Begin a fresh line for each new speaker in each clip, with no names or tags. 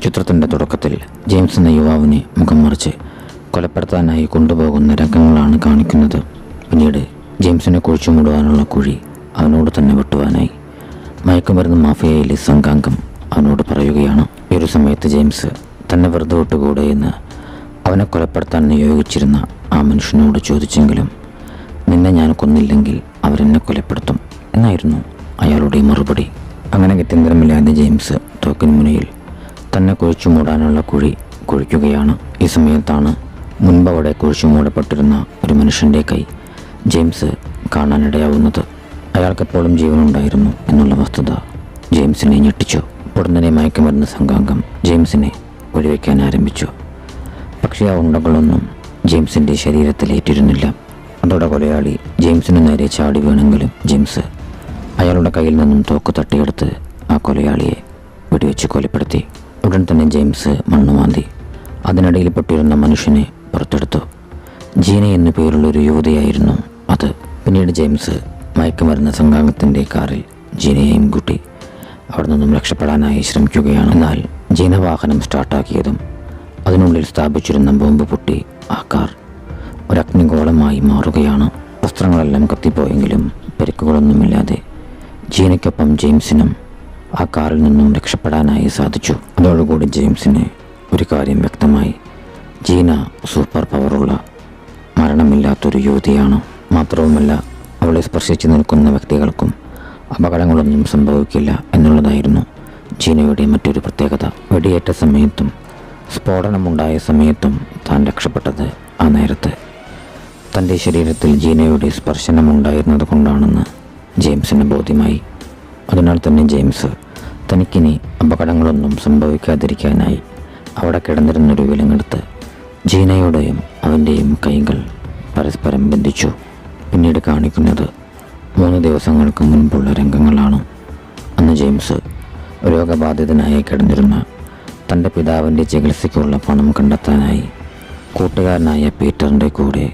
ചിത്രത്തിൻ്റെ തുടക്കത്തിൽ ജെയിംസ് എന്ന യുവാവിനെ മുഖം മറിച്ച് കൊലപ്പെടുത്താനായി കൊണ്ടുപോകുന്ന രംഗങ്ങളാണ് കാണിക്കുന്നത്. പിന്നീട് ജെയിംസിനെ കുഴിച്ചു മൂടുവാനുള്ള കുഴി അവനോട് തന്നെ വെട്ടുവാനായി മയക്കുമരുന്ന് മാഫിയയിലെ സംഘാംഗം അവനോട് പറയുകയാണ്. ഈ ഒരു സമയത്ത് ജെയിംസ് തന്നെ വെറുതെ വിട്ടുകൂടെ എന്ന് അവനെ കൊലപ്പെടുത്താൻ നിയോഗിച്ചിരുന്ന ആ മനുഷ്യനോട് ചോദിച്ചെങ്കിലും നിന്നെ ഞാൻ കൊന്നില്ലെങ്കിൽ അവരെന്നെ കൊലപ്പെടുത്തും എന്നായിരുന്നു അയാളുടെ മറുപടി. അങ്ങനെ ഗത്യന്തരമില്ലാതെ ജെയിംസ് തോക്കിന് മുന്നിൽ തന്നെ കുഴിച്ചു മൂടാനുള്ള കുഴി കുഴിക്കുകയാണ്. ഈ സമയത്താണ് മുൻപ് അവിടെ കുഴിച്ചു മൂടപ്പെട്ടിരുന്ന ഒരു മനുഷ്യൻ്റെ കൈ ജെയിംസ് കാണാനിടയാവുന്നത്. അയാൾക്കെപ്പോഴും ജീവനുണ്ടായിരുന്നു എന്നുള്ള വസ്തുത ജെയിംസിനെ ഞെട്ടിച്ചു. ഉടനെ മയക്കുമരുന്ന് സംഘാംഗം ജെയിംസിനെ വെടിവെക്കാൻ ആരംഭിച്ചു. പക്ഷേ ആ ഉണ്ടകളൊന്നും ജെയിംസിൻ്റെ ശരീരത്തിലേറ്റിരുന്നില്ല. അതോടെ കൊലയാളി ജെയിംസിന് നേരെ ചാടി വീണെങ്കിലും ജെയിംസ് അയാളുടെ കയ്യിൽ നിന്നും തോക്ക് തട്ടിയെടുത്ത് ആ കൊലയാളിയെ വെടിവെച്ച് കൊലപ്പെടുത്തി. ഉടൻ തന്നെ ജെയിംസ് മണ്ണുമാന്തി അതിനിടയിൽ പെട്ടിരുന്ന മനുഷ്യനെ പുറത്തെടുത്തു. ജീന എന്നു പേരുള്ളൊരു യുവതിയായിരുന്നു അത്. പിന്നീട് ജെയിംസ് മയക്കുമരുന്ന് സംഘാംഗത്തിൻ്റെ കാറിൽ ജീനയെയും കൂട്ടി അവിടെ നിന്നും രക്ഷപ്പെടാനായി ശ്രമിക്കുകയാണ്. എന്നാൽ ജീന വാഹനം സ്റ്റാർട്ടാക്കിയതും അതിനുള്ളിൽ സ്ഥാപിച്ചിരുന്ന ബോംബ് പൊട്ടി ആ കാർ ഒരു അഗ്നിഗോളമായി മാറുകയാണ്. വസ്ത്രങ്ങളെല്ലാം കത്തിപ്പോയെങ്കിലും പരിക്കുകളൊന്നുമില്ലാതെ ജീനയ്ക്കൊപ്പം ജെയിംസിനും ആ കാറിൽ നിന്നും രക്ഷപ്പെടാനായി സാധിച്ചു. അതോടുകൂടി ജെയിംസിന് ഒരു കാര്യം വ്യക്തമായി, ജീന സൂപ്പർ പവറുള്ള മരണമില്ലാത്തൊരു യുവതിയാണ്. മാത്രവുമല്ല അവളെ സ്പർശിച്ചു നിൽക്കുന്ന വ്യക്തികൾക്കും അപകടങ്ങളൊന്നും സംഭവിക്കില്ല എന്നുള്ളതായിരുന്നു ജീനയുടെ മറ്റൊരു പ്രത്യേകത. വെടിയേറ്റ സമയത്തും സ്ഫോടനമുണ്ടായ സമയത്തും താൻ രക്ഷപ്പെട്ടത് ആ നേരത്ത് തൻ്റെ ശരീരത്തിൽ ജീനയുടെ സ്പർശനമുണ്ടായിരുന്നത് കൊണ്ടാണെന്ന് ജെയിംസിന് ബോധ്യമായി. അതിനാൽ തന്നെ ജെയിംസ് തനിക്കിനി അപകടങ്ങളൊന്നും സംഭവിക്കാതിരിക്കാനായി അവിടെ കിടന്നിരുന്നൊരു വിലങ്ങെടുത്ത് ജീനയുടെയും അവൻ്റെയും കൈകൾ പരസ്പരം ബന്ധിച്ചു. പിന്നീട് കാണിക്കുന്നത് 3 ദിവസങ്ങൾക്ക് മുൻപുള്ള രംഗങ്ങളാണ്. അന്ന് ജെയിംസ് രോഗബാധിതനായി കിടന്നിരുന്ന തൻ്റെ പിതാവിൻ്റെ ചികിത്സയ്ക്കുള്ള പണം കണ്ടെത്താനായി കൂട്ടുകാരനായ പീറ്ററിൻ്റെ കൂടെ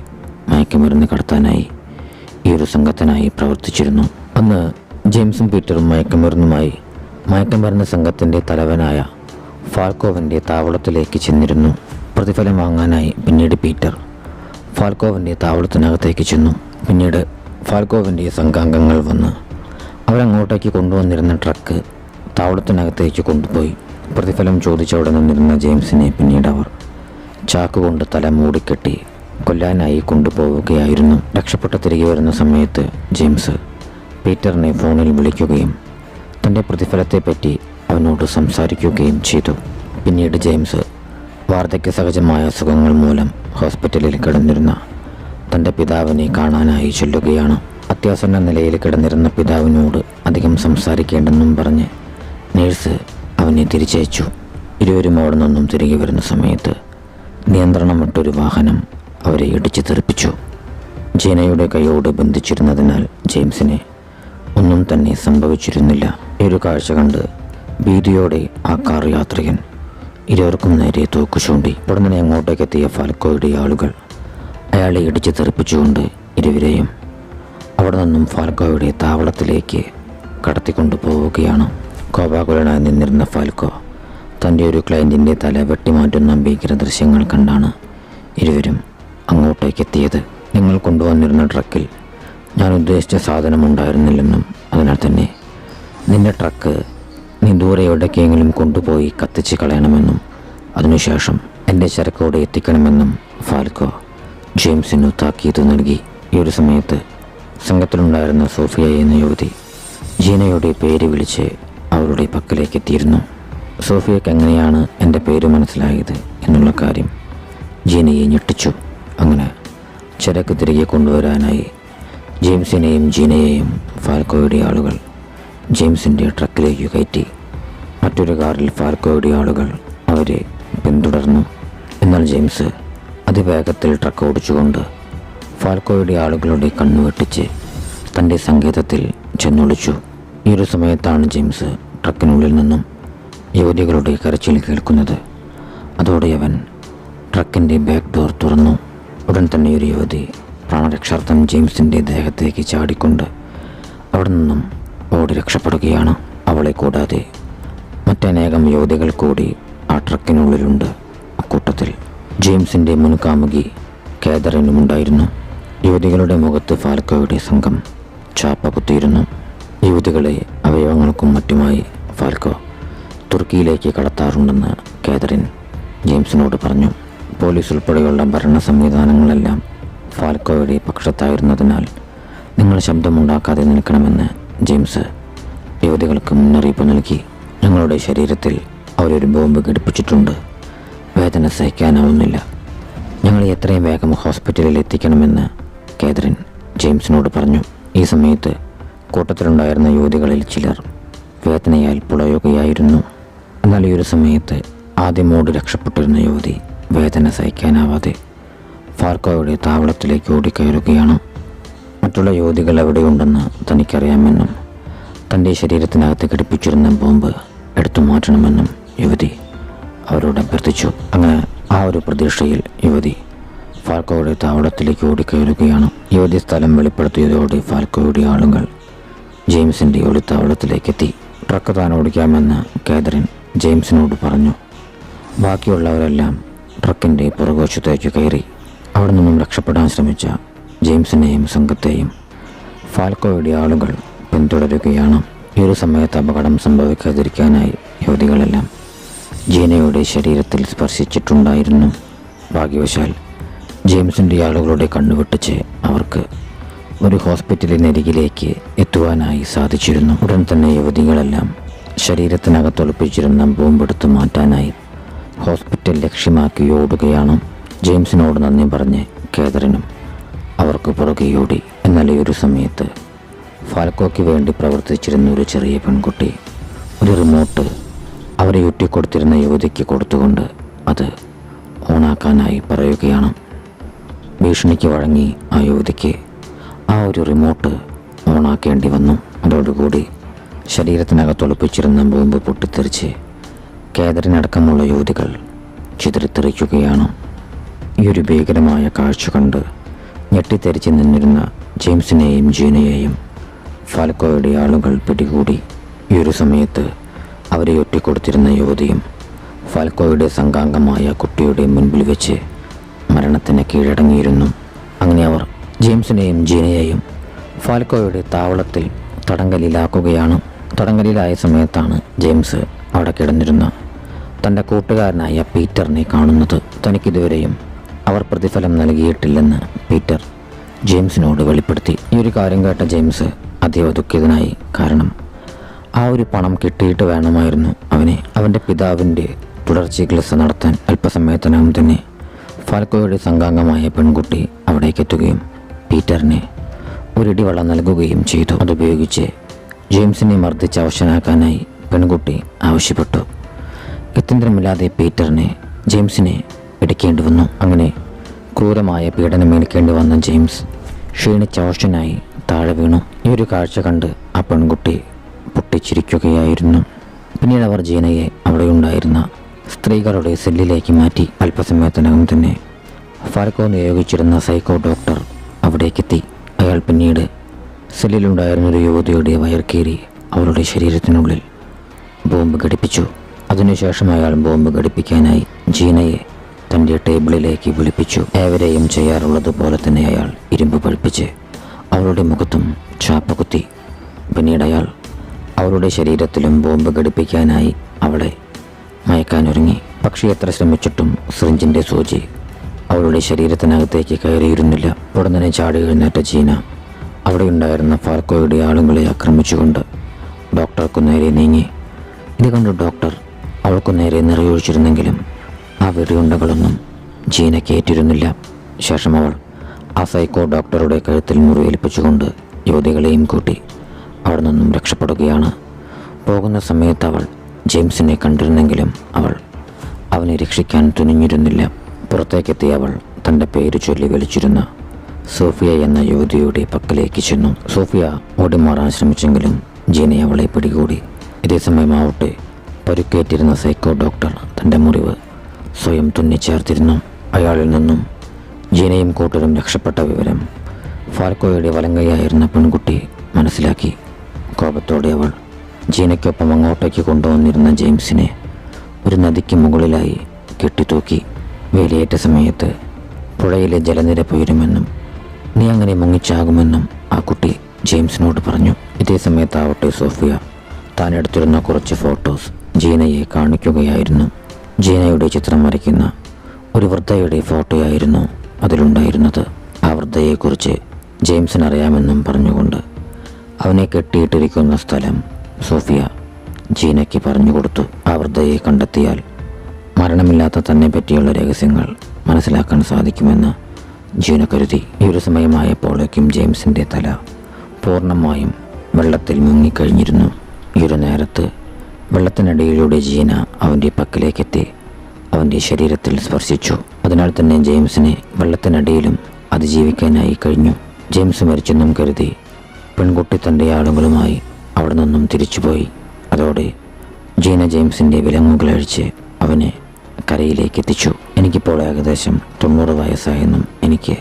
മയക്കുമരുന്ന് കടത്താനായി ഈ ഒരു സംഘത്തിനായി പ്രവർത്തിച്ചിരുന്നു. അന്ന് ജെയിംസും പീറ്ററും മയക്കുമരുന്ന് സംഘത്തിൻ്റെ തലവനായ ഫാൽക്കോവിൻ്റെ താവളത്തിലേക്ക് ചെന്നിരുന്നു. പ്രതിഫലം വാങ്ങാനായി പിന്നീട് പീറ്റർ ഫാൽക്കോവിൻ്റെ താവളത്തിനകത്തേക്ക് ചെന്നു. പിന്നീട് ഫാൽക്കോവിൻ്റെ സംഘാംഗങ്ങൾ വന്ന് അവരങ്ങോട്ടേക്ക് കൊണ്ടുവന്നിരുന്ന ട്രക്ക് താവളത്തിനകത്തേക്ക് കൊണ്ടുപോയി. പ്രതിഫലം ചോദിച്ചവിടെ നിന്നിരുന്ന ജെയിംസിനെ പിന്നീട് അവർ ചാക്കുകൊണ്ട് തല മൂടിക്കെട്ടി കൊല്ലാനായി കൊണ്ടുപോവുകയായിരുന്നു. രക്ഷപ്പെട്ട് തിരികെ വരുന്ന സമയത്ത് ജെയിംസ് പീറ്ററിനെ ഫോണിൽ വിളിക്കുകയും തൻ്റെ പ്രതിഫലത്തെപ്പറ്റി അവനോട് സംസാരിക്കുകയും ചെയ്തു. പിന്നീട് ജെയിംസ് വാർദ്ധക്യ സഹജമായ അസുഖങ്ങൾ മൂലം ഹോസ്പിറ്റലിൽ കിടന്നിരുന്ന തൻ്റെ പിതാവിനെ കാണാനായി ചെല്ലുകയാണ്. അത്യാസന്ന നിലയിൽ കിടന്നിരുന്ന പിതാവിനോട് അധികം സംസാരിക്കേണ്ടെന്നും പറഞ്ഞ് നേഴ്സ് അവനെ തിരിച്ചയച്ചു. ഇരുവരും അവിടെ നിന്നും തിരികെ വരുന്ന സമയത്ത് നിയന്ത്രണം വിട്ടൊരു വാഹനം അവരെ ഇടിച്ചു തെറിപ്പിച്ചു. ജീനയുടെ കൈയോട് ബന്ധിച്ചിരുന്നതിനാൽ ജെയിംസിനെ ഒന്നും തന്നെ സംഭവിച്ചിരുന്നില്ല. ഈ ഒരു കാഴ്ച കണ്ട് ഭീതിയോടെ ആ കാർ യാത്രികൻ ഇരുവർക്കും നേരെ തോക്ക് ചൂണ്ടി. ഉടനെ അങ്ങോട്ടേക്ക് എത്തിയ ഫാൽക്കോയുടെ ആളുകൾ അയാളെ ഇടിച്ച് തെറിപ്പിച്ചുകൊണ്ട് ഇരുവരെയും അവിടെ നിന്നും ഫാൽക്കോയുടെ താവളത്തിലേക്ക് കടത്തിക്കൊണ്ടു പോവുകയാണ്. കോപാകുലനായി നിന്നിരുന്ന ഫാൽക്കോ തൻ്റെ ഒരു ക്ലയൻറ്റിൻ്റെ തല വെട്ടിമാറ്റുന്ന ഭീകര ദൃശ്യങ്ങൾ കണ്ടാണ് ഇരുവരും അങ്ങോട്ടേക്ക് എത്തിയത്. നിങ്ങൾ കൊണ്ടുവന്നിരുന്ന ട്രക്കിൽ ഞാൻ ഉദ്ദേശിച്ച സാധനം ഉണ്ടായിരുന്നില്ലെന്നും അതിനാൽ തന്നെ നിന്റെ ട്രക്ക് നീ ദൂരെ എവിടേക്കെങ്കിലും കൊണ്ടുപോയി കത്തിച്ച് കളയണമെന്നും അതിനുശേഷം എൻ്റെ ചരക്കോടെ എത്തിക്കണമെന്നും ഫാൽക്കോ ജെയിംസിനു താക്കീത് നൽകി. ഈ ഒരു സമയത്ത് സംഘത്തിലുണ്ടായിരുന്ന സോഫിയ എന്ന യുവതി ജീനയുടെ പേര് വിളിച്ച് അവരുടെ പക്കലേക്ക് എത്തിയിരുന്നു. സോഫിയയ്ക്ക് എങ്ങനെയാണ് എൻ്റെ പേര് മനസ്സിലായത് എന്നുള്ള കാര്യം ജീനയെ ഞെട്ടിച്ചു. അങ്ങനെ ചരക്ക് തിരികെ കൊണ്ടുവരാനായി ജെയിംസിനെയും ജീനയെയും ഫാൽക്കോയുടെ ആളുകൾ ജെയിംസിൻ്റെ ട്രക്കിലേക്ക് കയറ്റി. മറ്റൊരു കാറിൽ ഫാൽക്കോയുടെ ആളുകൾ അവരെ പിന്തുടർന്നു. എന്നാൽ ജെയിംസ് അതിവേഗത്തിൽ ട്രക്ക് ഓടിച്ചുകൊണ്ട് ഫാൽക്കോയുടെ ആളുകളുടെ കണ്ണു വെട്ടിച്ച് തൻ്റെ സങ്കേതത്തിൽ ചെന്നൊളിച്ചു. ഈ ഒരു സമയത്താണ് ജെയിംസ് ട്രക്കിനുള്ളിൽ നിന്നും യുവതികളുടെ കരച്ചിൽ കേൾക്കുന്നത്. അതോടെ അവൻ ട്രക്കിൻ്റെ ബാക്ക് ഡോർ തുറന്നു. ഉടൻ തന്നെ ഒരു യുവതി പ്രാണരക്ഷാർത്ഥം ജെയിംസിൻ്റെ ദേഹത്തേക്ക് ചാടിക്കൊണ്ട് അവിടെ നിന്നും ഓടി രക്ഷപ്പെടുകയാണ്. അവളെ കൂടാതെ മറ്റനേകം യുവതികൾ കൂടി ആ ട്രക്കിനുള്ളിലുണ്ട്. അക്കൂട്ടത്തിൽ ജെയിംസിൻ്റെ മുൻകാമുകി കാതറിനുമുണ്ടായിരുന്നു. യുവതികളുടെ മുഖത്ത് ഫാൽക്കോയുടെ സംഘം ചാപ്പ കുത്തിയിരുന്നു. യുവതികളെ അവയവങ്ങൾക്കും മറ്റുമായി ഫാൽക്കോ തുർക്കിയിലേക്ക് കടത്താറുണ്ടെന്ന് കാതറിൻ ജെയിംസിനോട് പറഞ്ഞു. പോലീസ് ഉൾപ്പെടെയുള്ള ഭരണ സംവിധാനങ്ങളെല്ലാം ഫാൽക്കോയുടെ പക്ഷത്തായിരുന്നതിനാൽ നിങ്ങൾ ശബ്ദമുണ്ടാക്കാതെ നിൽക്കണമെന്ന് ജെയിംസ് യുവതികൾക്ക് മുന്നറിയിപ്പ് നൽകി. ഞങ്ങളുടെ ശരീരത്തിൽ അവരൊരു ബോംബ് ഘടിപ്പിച്ചിട്ടുണ്ട്. വേദന സഹിക്കാനാവുന്നില്ല. ഞങ്ങളെ എത്രയും വേഗം ഹോസ്പിറ്റലിൽ എത്തിക്കണമെന്ന് കാതറിൻ ജെയിംസിനോട് പറഞ്ഞു. ഈ സമയത്ത് കൂട്ടത്തിലുണ്ടായിരുന്ന യുവതികളിൽ ചിലർ വേദനയാൽ പുളയുകയായിരുന്നു. എന്നാൽ ഈ ഒരു സമയത്ത് ആദ്യമോട് രക്ഷപ്പെട്ടിരുന്ന യുവതി വേദന സഹിക്കാനാവാതെ ഫാൽക്കോയുടെ താവളത്തിലേക്ക് ഓടിക്കയറുകയാണ്. മറ്റുള്ള യുവതികൾ എവിടെയുണ്ടെന്ന് തനിക്കറിയാമെന്നും തൻ്റെ ശരീരത്തിനകത്ത് ഘടിപ്പിച്ചിരുന്ന ബോംബ് എടുത്തു മാറ്റണമെന്നും യുവതി അവരോട് അഭ്യർത്ഥിച്ചു. അങ്ങനെ ആ ഒരു പ്രതീക്ഷയിൽ യുവതി ഫാൽക്കോയുടെ താവളത്തിലേക്ക് ഓടിക്കയറുകയാണ്. യുവതി സ്ഥലം വെളിപ്പെടുത്തിയതോടെ ഫാൽക്കോയുടെ ആളുകൾ ജെയിംസിൻ്റെ ഒളിത്താവളത്തിലേക്കെത്തി. ട്രക്ക് താൻ ഓടിക്കാമെന്ന് കാതറിൻ ജെയിംസിനോട് പറഞ്ഞു. ബാക്കിയുള്ളവരെല്ലാം ട്രക്കിൻ്റെ പുറകുവശത്തേക്ക് കയറി. അവിടെ നിന്നും രക്ഷപ്പെടാൻ ശ്രമിച്ച ജെയിംസിനെയും സംഘത്തെയും ഫാൽക്കോയുടെ ആളുകൾ പിന്തുടരുകയാണ്. ഈ ഒരു സമയത്ത് അപകടം സംഭവിക്കാതിരിക്കാനായി യുവതികളെല്ലാം ജീനയുടെ ശരീരത്തിൽ സ്പർശിച്ചിട്ടുണ്ടായിരുന്നു. ഭാഗ്യവശാൽ ജെയിംസിൻ്റെ ആളുകളുടെ കണ്ണുവെട്ടിച്ച് അവർക്ക് ഒരു ഹോസ്പിറ്റലിനരികിലേക്ക് എത്തുവാനായി സാധിച്ചിരുന്നു. ഉടൻ തന്നെ യുവതികളെല്ലാം ശരീരത്തിനകത്തൊളിപ്പിച്ചിരുന്ന ബോംബെടുത്ത് മാറ്റാനായി ഹോസ്പിറ്റൽ ലക്ഷ്യമാക്കി ഓടുകയാണ്. ജെയിംസിനോട് നന്ദി പറഞ്ഞ് കാതറിനും അവർക്ക് പുറകെ ഓടി. എന്നാൽ ഈ ഒരു സമയത്ത് ഫാൽക്കോയ്ക്ക് വേണ്ടി പ്രവർത്തിച്ചിരുന്ന ഒരു ചെറിയ പെൺകുട്ടി ഒരു റിമോട്ട് അവരെ ഒറ്റിക്കൊടുത്തിരുന്ന യുവതിക്ക് കൊടുത്തുകൊണ്ട് അത് ഓണാക്കാനായി പറയുകയാണ്. ഭീഷണിക്ക് വഴങ്ങി ആ യുവതിക്ക് ആ ഒരു റിമോട്ട് ഓണാക്കേണ്ടി വന്നു. അതോടുകൂടി ശരീരത്തിനകത്തൊളിപ്പിച്ചിരുന്ന ബോംബ് പൊട്ടിത്തെറിച്ച് കാതറിനടക്കമുള്ള യുവതികൾ ചിതറിത്തെറിക്കുകയാണ്. ഈ ഒരു ഭീകരമായ കാഴ്ച കണ്ട് ഞെട്ടിത്തെറിച്ച് നിന്നിരുന്ന ജെയിംസിനെയും ജീനയെയും ഫാൽക്കോയുടെ ആളുകൾ പിടികൂടി. ഈ ഒരു സമയത്ത് അവരെ ഒറ്റിക്കൊടുത്തിരുന്ന യുവതിയും ഫാൽക്കോയുടെ സംഘാംഗമായ കുട്ടിയുടെ മുൻപിൽ വെച്ച് മരണത്തിന് കീഴടങ്ങിയിരുന്നു. അങ്ങനെ അവർ ജെയിംസിനെയും ജീനയെയും ഫാൽക്കോയുടെ താവളത്തിൽ തടങ്കലിലാക്കുകയാണ്. തടങ്കലിലായ സമയത്താണ് ജെയിംസ് അവിടെ കിടന്നിരുന്ന തൻ്റെ കൂട്ടുകാരനായ പീറ്ററിനെ കാണുന്നത്. തനിക്കിതുവരെയും അവർ പ്രതിഫലം നൽകിയിട്ടില്ലെന്ന് പീറ്റർ ജെയിംസിനോട് വെളിപ്പെടുത്തി. ഈ ഒരു കാര്യം കേട്ട ജെയിംസ് അതീവ ദുഃഖിതനായി. കാരണം ആ ഒരു പണം കിട്ടിയിട്ട് വേണമായിരുന്നു അവൻ്റെ പിതാവിൻ്റെ തുടർ ചികിത്സ നടത്താൻ. അല്പസമയത്തിനകം തന്നെ ഫാൽക്കോയുടെ സംഘാംഗമായ പെൺകുട്ടി അവിടേക്കെത്തുകയും പീറ്ററിനെ ഒരിടിവള നൽകുകയും ചെയ്തു. അതുപയോഗിച്ച് ജെയിംസിനെ മർദ്ദിച്ച് അവശനാക്കാനായി പെൺകുട്ടി ആവശ്യപ്പെട്ടു. ഗത്യന്തരമില്ലാതെ പീറ്ററിനെ ജെയിംസിനെ ഇടിക്കേണ്ടി വന്നു. അങ്ങനെ ക്രൂരമായ പീഡനമേൽക്കേണ്ടി വന്ന ജെയിംസ് ക്ഷീണിച്ച അവശനായി താഴെ വീണു. ഈ ഒരു കാഴ്ച കണ്ട് ആ പെൺകുട്ടി പൊട്ടിച്ചിരിക്കുകയായിരുന്നു. പിന്നീട് അവർ ജീനയെ അവിടെയുണ്ടായിരുന്ന സ്ത്രീകളുടെ സെല്ലിലേക്ക് മാറ്റി. അല്പസമയത്തിനകം തന്നെ ഫാൽക്കോ നിയോഗിച്ചിരുന്ന സൈക്കോ ഡോക്ടർ അവിടേക്കെത്തി. അയാൾ പിന്നീട് സെല്ലിലുണ്ടായിരുന്നൊരു യുവതിയുടെ വയർക്കീറി അവളുടെ ശരീരത്തിനുള്ളിൽ ബോംബ് ഘടിപ്പിച്ചു. അതിനുശേഷം അയാൾ ബോംബ് ഘടിപ്പിക്കാനായി ജീനയെ തൻ്റെ ടേബിളിലേക്ക് വിളിപ്പിച്ചു. ഏവരെയും ചെയ്യാറുള്ളതുപോലെ തന്നെ അയാൾ ഇരുമ്പ് പഴുപ്പിച്ച് അവളുടെ മുഖത്തും ചാപ്പ കുത്തി. പിന്നീട് അയാൾ അവളുടെ ശരീരത്തിലും ബോംബ് ഘടിപ്പിക്കാനായി അവളെ മയക്കാനൊരുങ്ങി. പക്ഷേ എത്ര ശ്രമിച്ചിട്ടും സിറിഞ്ചിൻ്റെ സൂചി അവളുടെ ശരീരത്തിനകത്തേക്ക് കയറിയിരുന്നില്ല. ഉടനെ ചാടി എഴുന്നേറ്റ ജീന അവിടെയുണ്ടായിരുന്ന ഫാൽക്കോയുടെ ആളുകളെ ആക്രമിച്ചുകൊണ്ട് ഡോക്ടർക്കു നേരെ നീങ്ങി. ഇത് കണ്ട് ഡോക്ടർ അവൾക്കു നേരെ നിറയൊഴിച്ചിരുന്നെങ്കിലും ആ വെടിയുണ്ടകളൊന്നും ജീനയ്ക്ക് ഏറ്റിരുന്നില്ല. ശേഷം അവൾ ആ സൈക്കോ ഡോക്ടറുടെ കഴുത്തിൽ മുറിവേൽപ്പിച്ചുകൊണ്ട് യുവതികളെയും കൂട്ടി അവിടെ നിന്നും രക്ഷപ്പെടുകയാണ്. പോകുന്ന സമയത്ത് അവൾ ജെയിംസിനെ കണ്ടിരുന്നെങ്കിലും അവൾ അവനെ രക്ഷിക്കാൻ തുനിഞ്ഞിരുന്നില്ല. പുറത്തേക്കെത്തിയ അവൾ തൻ്റെ പേര് ചൊല്ലി വിളിച്ചിരുന്ന സോഫിയ എന്ന യുവതിയുടെ പക്കലേക്ക് ചെന്നു. സോഫിയ ഓടിമാറാൻ ശ്രമിച്ചെങ്കിലും ജീന അവളെ പിടികൂടി. ഇതേസമയമാവട്ടെ പരുക്കേറ്റിരുന്ന സൈക്കോ ഡോക്ടർ തൻ്റെ മുറിവ് സ്വയം തുന്നിച്ചേർത്തിരുന്നു. അയാളിൽ നിന്നും ജീനയും കൂട്ടരും രക്ഷപ്പെട്ട വിവരം ഫാൽക്കോയുടെ വലങ്കയായിരുന്ന പെൺകുട്ടി മനസ്സിലാക്കി. കോപത്തോടെ അവൾ ജീനയ്ക്കൊപ്പം അങ്ങോട്ടേക്ക് കൊണ്ടുവന്നിരുന്ന ജെയിംസിനെ ഒരു നദിക്ക് മുകളിലായി കെട്ടിത്തൂക്കി. വേലിയേറ്റ സമയത്ത് പുഴയിലെ ജലനിരപ്പ് ഉയരുമെന്നും നീ അങ്ങനെ മുങ്ങിച്ചാകുമെന്നും ആ കുട്ടി ജെയിംസിനോട് പറഞ്ഞു. ഇതേ സമയത്താവട്ടെ സോഫിയ താൻ എടുത്തിരുന്ന കുറച്ച് ഫോട്ടോസ് ജീനയെ കാണിക്കുകയായിരുന്നു. ജീനയുടെ ചിത്രം വരയ്ക്കുന്ന ഒരു വൃദ്ധയുടെ ഫോട്ടോയായിരുന്നു അതിലുണ്ടായിരുന്നത്. ആ വൃദ്ധയെക്കുറിച്ച് ജെയിംസിന് അറിയാമെന്നും പറഞ്ഞുകൊണ്ട് അവനെ കെട്ടിയിട്ടിരിക്കുന്ന സ്ഥലം സോഫിയ ജീനയ്ക്ക് പറഞ്ഞു കൊടുത്തു. ആ വൃദ്ധയെ കണ്ടെത്തിയാൽ മരണമില്ലാത്ത തന്നെ പറ്റിയുള്ള രഹസ്യങ്ങൾ മനസ്സിലാക്കാൻ സാധിക്കുമെന്ന് ജീന കരുതി. ഈ ഒരു സമയമായപ്പോഴേക്കും ജെയിംസിൻ്റെ തല പൂർണ്ണമായും വെള്ളത്തിൽ മുങ്ങിക്കഴിഞ്ഞിരുന്നു. ഈ ഒരു നേരത്ത് വെള്ളത്തിനടിയിലൂടെ ജീന അവൻ്റെ പക്കലേക്കെത്തി അവൻ്റെ ശരീരത്തിൽ സ്പർശിച്ചു. അതിനാൽ തന്നെ ജെയിംസിനെ വെള്ളത്തിനടിയിലും അതിജീവിക്കാനായി കഴിഞ്ഞു. ജെയിംസ് മരിച്ചെന്നും കരുതി പെൺകുട്ടി തൻ്റെ ആളുകളുമായി അവിടെ നിന്നും തിരിച്ചുപോയി. അതോടെ ജീന ജെയിംസിൻ്റെ വിലങ്ങുകളഴിച്ച് അവനെ കരയിലേക്ക് എത്തിച്ചു. എനിക്കിപ്പോൾ ഏകദേശം 90 വയസ്സായെന്നും എനിക്ക്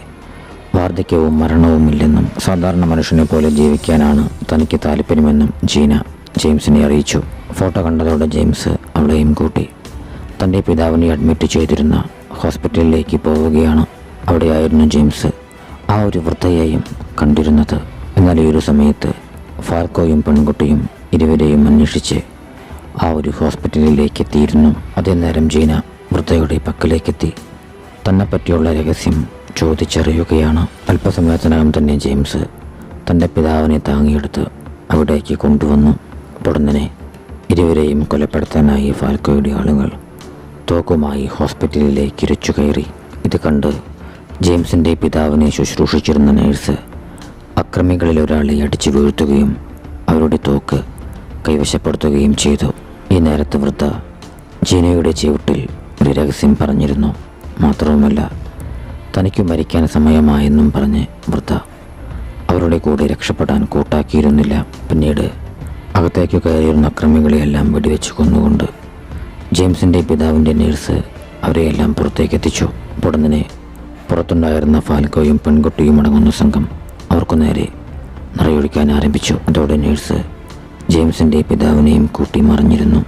വാർദ്ധക്യവും മരണവുമില്ലെന്നും സാധാരണ മനുഷ്യനെ പോലെ ജീവിക്കാനാണ് തനിക്ക് താല്പര്യമെന്നും ജീന ജെയിംസിനെ അറിയിച്ചു. ഫോട്ടോ കണ്ടതോടെ ജെയിംസ് അവളെയും കൂട്ടി തൻ്റെ പിതാവിനെ അഡ്മിറ്റ് ചെയ്തിരുന്ന ഹോസ്പിറ്റലിലേക്ക് പോവുകയാണ്. അവിടെയായിരുന്നു ജെയിംസ് ആ ഒരു വൃദ്ധയെയും കണ്ടിരുന്നത്. എന്നാൽ ഈ ഒരു സമയത്ത് ഫാൽക്കോയും പെൺകുട്ടിയും ഇരുവരെയും അന്വേഷിച്ച് ആ ഒരു ഹോസ്പിറ്റലിലേക്ക് എത്തിയിരുന്നു. അതേ നേരം ജീന വൃദ്ധയുടെ പക്കലേക്കെത്തി തന്നെ പറ്റിയുള്ള രഹസ്യം ചോദിച്ചറിയുകയാണ്. അല്പസമയത്തിനകം തന്നെ ജെയിംസ് തൻ്റെ പിതാവിനെ താങ്ങിയെടുത്ത് അവിടേക്ക് കൊണ്ടുവന്നു. ഉടനെ ഇരുവരെയും കൊലപ്പെടുത്താനായി ഫാൽക്കോയുടെ ആളുകൾ തോക്കുമായി ഹോസ്പിറ്റലിലേക്ക് ഇരച്ചു കയറി. ഇത് കണ്ട് ജെയിംസിൻ്റെ പിതാവിനെ ശുശ്രൂഷിച്ചിരുന്ന നേഴ്സ് അക്രമികളിൽ ഒരാളെ അടിച്ചു വീഴ്ത്തുകയും അവരുടെ തോക്ക് കൈവശപ്പെടുത്തുകയും ചെയ്തു. ഈ നേരത്തെ വൃദ്ധ ജീനയുടെ ചുവട്ടിൽ ഒരു രഹസ്യം പറഞ്ഞിരുന്നു. മാത്രവുമല്ല തനിക്ക് മരിക്കാൻ സമയമായെന്നും പറഞ്ഞ് വൃദ്ധ അവരുടെ കൂടെ രക്ഷപ്പെടാൻ കൂട്ടാക്കിയിരുന്നില്ല. പിന്നീട് അകത്തേക്ക് കയറിയിരുന്ന അക്രമികളെയെല്ലാം വെടിവെച്ച് കൊന്നുകൊണ്ട് ജെയിംസിൻ്റെ പിതാവിൻ്റെ നേഴ്സ് അവരെയെല്ലാം പുറത്തേക്ക് എത്തിച്ചു. ഉടനെ പുറത്തുണ്ടായിരുന്ന ഫാൽക്കോയും പെൺകുട്ടിയും അടങ്ങുന്ന സംഘം അവർക്കു നേരെ നിറയൊഴിക്കാൻ ആരംഭിച്ചു. അതോടെ നേഴ്സ് ജെയിംസിൻ്റെ പിതാവിനെയും കൂട്ടി മറിഞ്ഞിരുന്നു.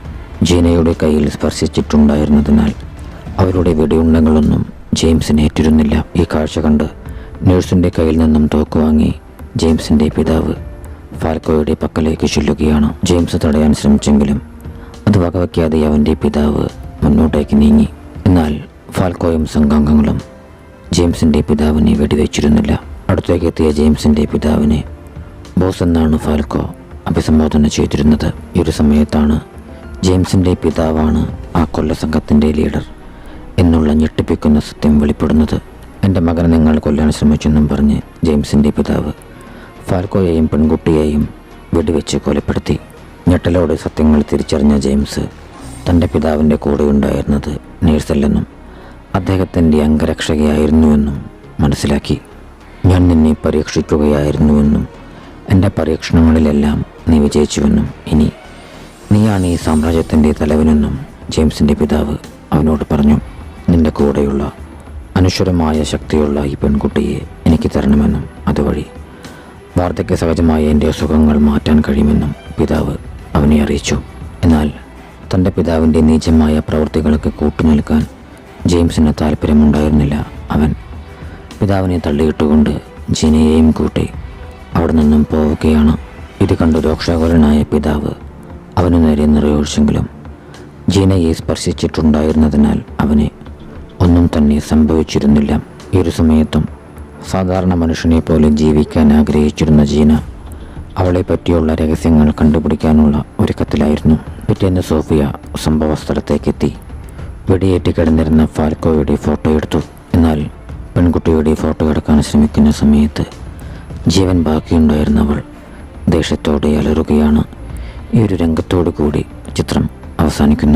ജീനയുടെ കയ്യിൽ സ്പർശിച്ചിട്ടുണ്ടായിരുന്നതിനാൽ അവരുടെ വെടിയുണ്ടകളൊന്നും ജെയിംസിനെ ഏറ്റിരുന്നില്ല. ഈ കാഴ്ച കണ്ട് നേഴ്സിൻ്റെ കയ്യിൽ നിന്നും തോക്ക് വാങ്ങി ജെയിംസിൻ്റെ പിതാവ് ഫാൽക്കോയുടെ പക്കലേക്ക് ചെല്ലുകയാണ്. ജെയിംസ് തടയാൻ ശ്രമിച്ചെങ്കിലും അത് വകവയ്ക്കാതെ അവൻ്റെ പിതാവ് മുന്നോട്ടേക്ക് നീങ്ങി. എന്നാൽ ഫാൽക്കോയും സംഘാംഗങ്ങളും ജെയിംസിൻ്റെ പിതാവിനെ വെടിവെച്ചിരുന്നില്ല. അടുത്തേക്ക് എത്തിയ ജെയിംസിൻ്റെ പിതാവിനെ ബോസ് എന്നാണ് ഫാൽക്കോ അഭിസംബോധന ചെയ്തിരുന്നത്. ഈ ഒരു സമയത്താണ് ജെയിംസിൻ്റെ പിതാവാണ് ആ കൊല്ലസംഘത്തിൻ്റെ ലീഡർ എന്നുള്ള ഞെട്ടിപ്പിക്കുന്ന സത്യം വെളിപ്പെടുന്നത്. എൻ്റെ മകനെ നിങ്ങൾ കൊല്ലാൻ ശ്രമിച്ചെന്നും പറഞ്ഞ് ജെയിംസിൻ്റെ പിതാവ് ഫാൽക്കോയെയും പെൺകുട്ടിയെയും വെടിവെച്ച് കൊലപ്പെടുത്തി. ഞെട്ടലോടെ സത്യങ്ങൾ തിരിച്ചറിഞ്ഞ ജെയിംസ് തൻ്റെ പിതാവിൻ്റെ കൂടെ ഉണ്ടായിരുന്നത് നേഴ്സല്ലെന്നും അദ്ദേഹത്തിൻ്റെ അംഗരക്ഷകയായിരുന്നുവെന്നും മനസ്സിലാക്കി. ഞാൻ നിന്നെ പരീക്ഷിക്കുകയായിരുന്നുവെന്നും എൻ്റെ പരീക്ഷണങ്ങളിലെല്ലാം നീ വിജയിച്ചുവെന്നും ഇനി നീയാണ് ഈ സാമ്രാജ്യത്തിൻ്റെ തലവനെന്നും ജെയിംസിൻ്റെ പിതാവ് അവനോട് പറഞ്ഞു. നിന്റെ കൂടെയുള്ള അനശ്വരമായ ശക്തിയുള്ള ഈ പെൺകുട്ടിയെ എനിക്ക് തരണമെന്നും അതുവഴി വാർദ്ധക്യ സഹജമായ എൻ്റെ സുഖങ്ങൾ മാറ്റാൻ കഴിയുമെന്നും പിതാവ് അവനെ അറിയിച്ചു. എന്നാൽ തൻ്റെ പിതാവിൻ്റെ നീചമായ പ്രവൃത്തികൾക്ക് കൂട്ടുനിൽക്കാൻ ജെയിംസിന് താല്പര്യമുണ്ടായിരുന്നില്ല. അവൻ പിതാവിനെ തള്ളിയിട്ടുകൊണ്ട് ജീനയെയും കൂട്ടി അവിടെ നിന്നും പോവുകയാണ്. ഇത് കണ്ട് രോക്ഷാകുലനായ പിതാവ് അവനു നേരെ നിറയൊഴിച്ചെങ്കിലും ജീനയെ സ്പർശിച്ചിട്ടുണ്ടായിരുന്നതിനാൽ അവന് ഒന്നും തന്നെ സംഭവിച്ചിരുന്നില്ല. ഈ ഒരു സമയത്തും സാധാരണ മനുഷ്യനെ പോലെ ജീവിക്കാൻ ആഗ്രഹിച്ചിരുന്ന ജീന അവളെ പറ്റിയുള്ള രഹസ്യങ്ങൾ കണ്ടുപിടിക്കാനുള്ള ഒരുക്കത്തിലായിരുന്നു. പിറ്റേന്ന് സോഫിയ സംഭവ സ്ഥലത്തേക്കെത്തി വെടിയേറ്റ് കിടന്നിരുന്ന ഫാൽക്കോയുടെ ഫോട്ടോ എടുത്തു. എന്നാൽ പെൺകുട്ടിയുടെ ഫോട്ടോ എടുക്കാൻ ശ്രമിക്കുന്ന സമയത്ത് ജീവൻ ബാക്കിയുണ്ടായിരുന്നവൾ ദേഷ്യത്തോടെ അലറുകയാണ്. ഈ ഒരു രംഗത്തോടു കൂടി ചിത്രം അവസാനിക്കുന്നു.